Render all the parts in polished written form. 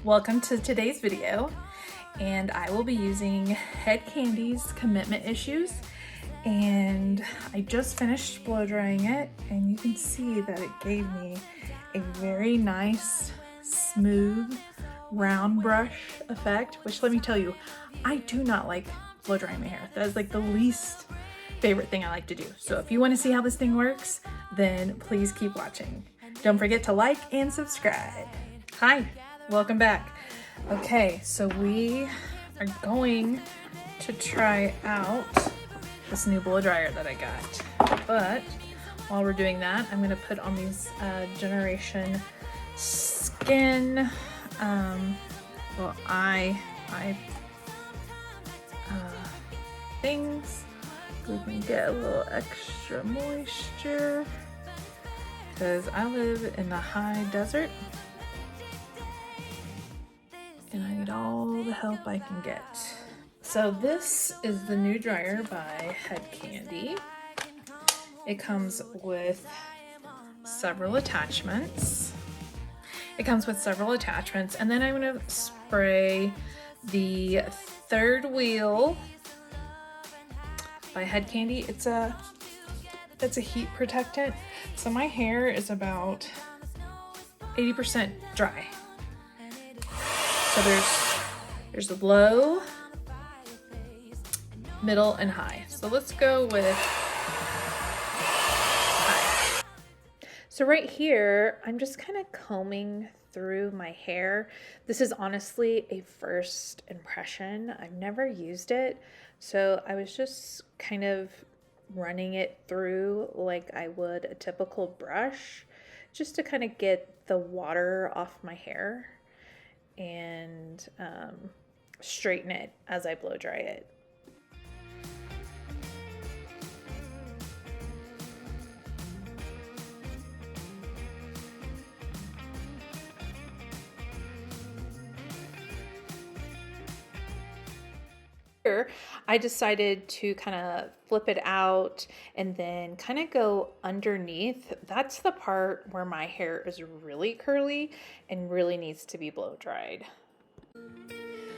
Welcome to today's video, and I will be using Head Kandy's Commitment Issues, and I just finished blow drying it, and you can see that it gave me a very nice, smooth, round brush effect, which let me tell you, I do not like blow drying my hair. That is like the least favorite thing I like to do. So if you want to see how this thing works, then please keep watching. Don't forget to like and subscribe. Hi, welcome back. Okay, so we are going to try out this new blow dryer that I got. But while we're doing that, I'm gonna put on these Generation Skin things. We can get a little extra moisture because I live in the high desert and I need all the help I can get. So this is the new dryer by Head Kandy. It comes with several attachments. And then I'm gonna spray the third wheel by Head Kandy. It's a heat protectant. So my hair is about 80% dry. So there's the low, middle, and high. So let's go with high. So right here, I'm just kind of combing through my hair. This is honestly a first impression. I've never used it. So I was just kind of running it through like I would a typical brush, just to kind of get the water off my hair and straighten it as I blow dry it. I decided to kind of flip it out and then kind of go underneath. That's the part where my hair is really curly and really needs to be blow dried.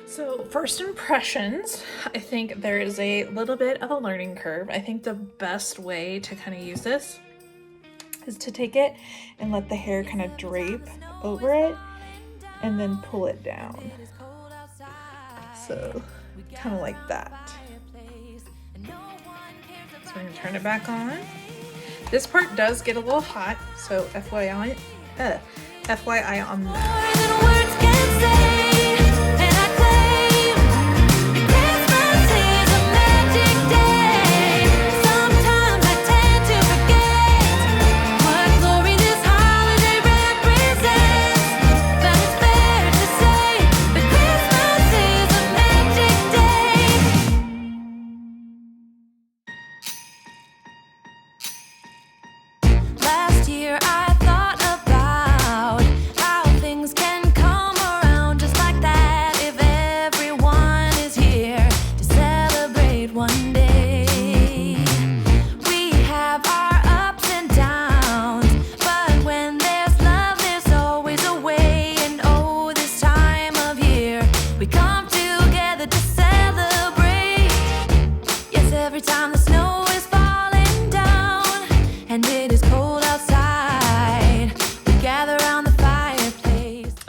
So first impressions, I think there is a little bit of a learning curve. I think the best way to kind of use this is to take it and let the hair kind of drape over it and then pull it down. So kind of like that. So we're gonna turn it back on. This part does get a little hot, so FYI on that.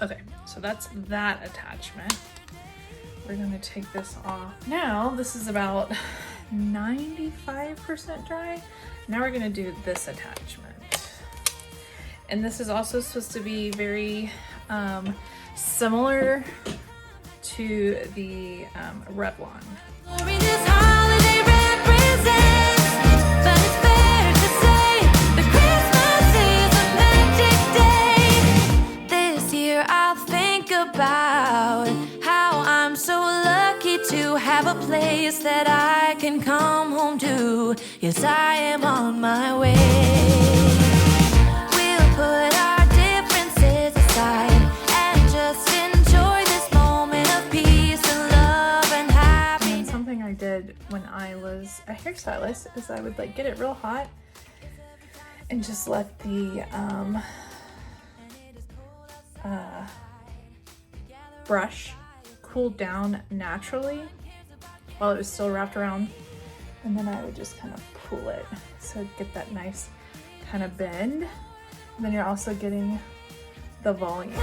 Okay, so that's that attachment. We're gonna take this off. Now, this is about 95% dry. Now we're gonna do this attachment. And this is also supposed to be very similar to the Revlon. About how I'm so lucky to have a place that I can come home to. Yes, I am on my way. We'll put our differences aside and just enjoy this moment of peace and love and happiness. And something I did when I was a hairstylist is I would like get it real hot and just let the brush cooled down naturally while it was still wrapped around, and then I would just kind of pull it so get that nice kind of bend. And then you're also getting the volume.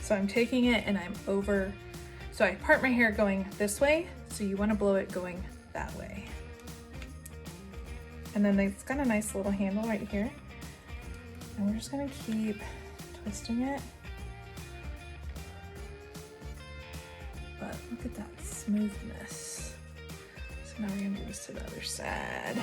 So I'm taking it and I'm over, so I part my hair going this way, so you want to blow it going that way. And then it's got a nice little handle right here. And we're just gonna keep twisting it. But look at that smoothness. So now we're gonna do this to the other side.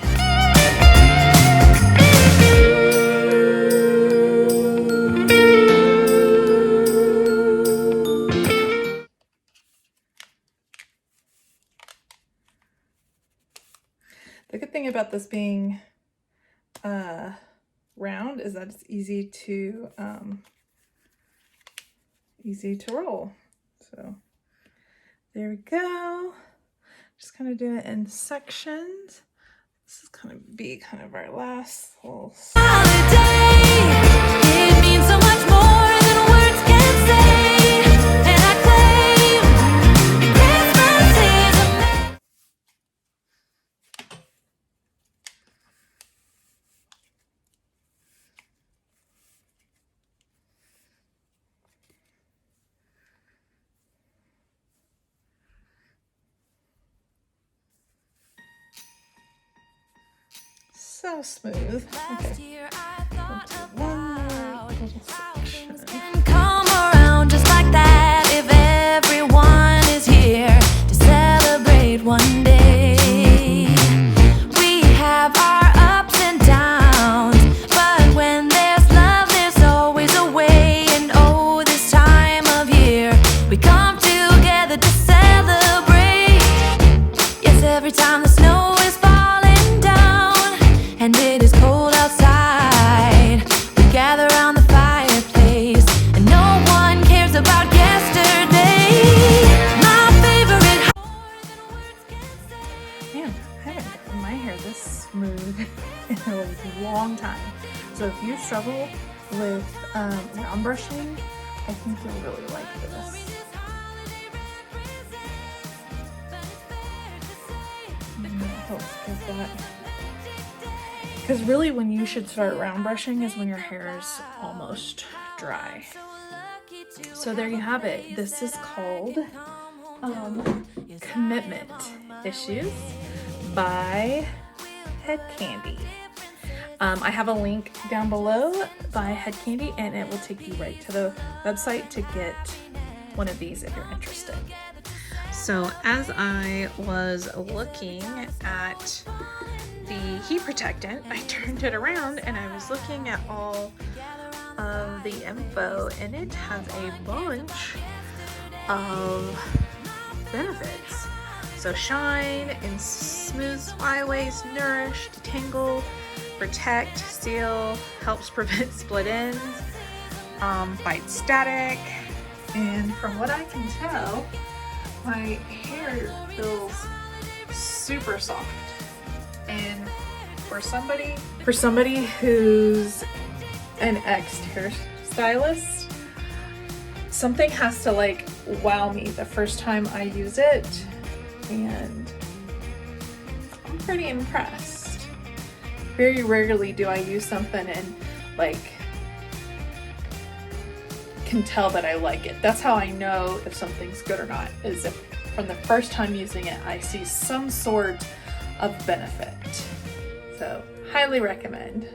The good thing about this being round is that it's easy to roll. So there we go. Just kind of do it in sections. This is gonna be kind of our last little It means so much more than words can say, and I claim Christmas is a so smooth. Last Okay. year I thought about how Section. things can come around just like that if everyone is here to celebrate one day. We have our ups and downs, but when there's love, there's always a way. And oh, this time of year, we come together to celebrate. Yes, every time the snow is falling down and it is cold outside, we gather around the fireplace and no one cares about yesterday. My favorite more than words can say. Man, I haven't gotten my hair this smooth in a long time. So if you struggle with round brushing, I think you'll really like this. Because really when you should start round brushing is when your hair is almost dry. So there you have it. This is called Commitment Issues by Head Kandy. I have a link down below by Head Kandy, and it will take you right to the website to get one of these if you're interested. So as I was looking at the heat protectant, I turned it around and I was looking at all of the info, and it has a bunch of benefits. So shine, and smooth flyaways, nourish, detangle, protect, seal, helps prevent split ends, fight static, and from what I can tell, my hair feels super soft. And for somebody who's an ex-hairstylist, something has to like wow me the first time I use it, and I'm pretty impressed. Very rarely do I use something and like can tell that I like it. That's how I know if something's good or not, is if from the first time using it I see some sort of benefit. So highly recommend.